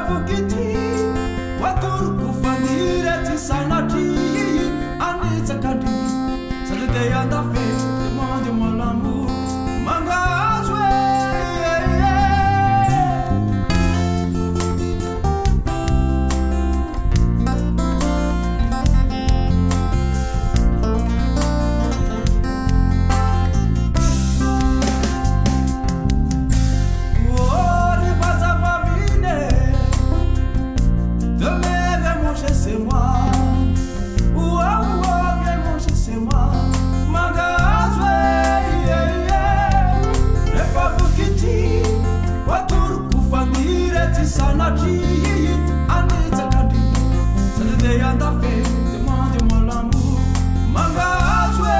vukiti waturkufanire tisanati anitsakandi sadedeyandafe demande mon l'amour mangazwe Sanati, anitsakandi, sadedeyandafe demande mon l'amour mangazwe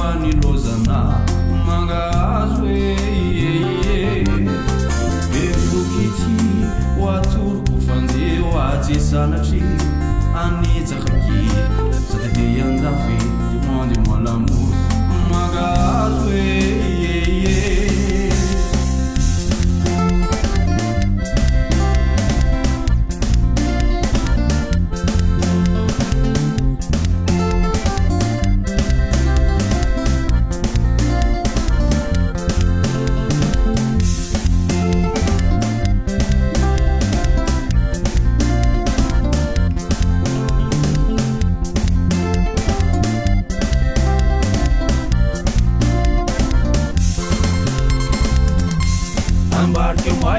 anilozana mangazwe bevukiti waturkufande watisanatri anitsakaki sadedeyandafe demande mon l'amour mangazwe Embarque-moi,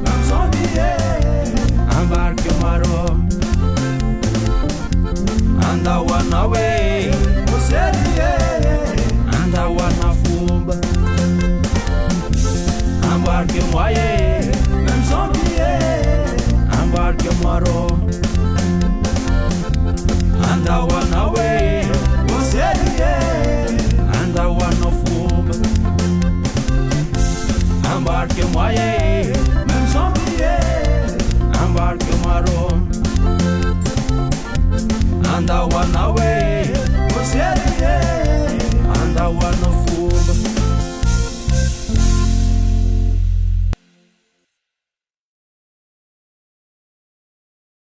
comme son billet. Embarque-moi, Andawana-we, Moselie, Andawana-fumba. Embarque-moi, même son billet. Embarque-moi,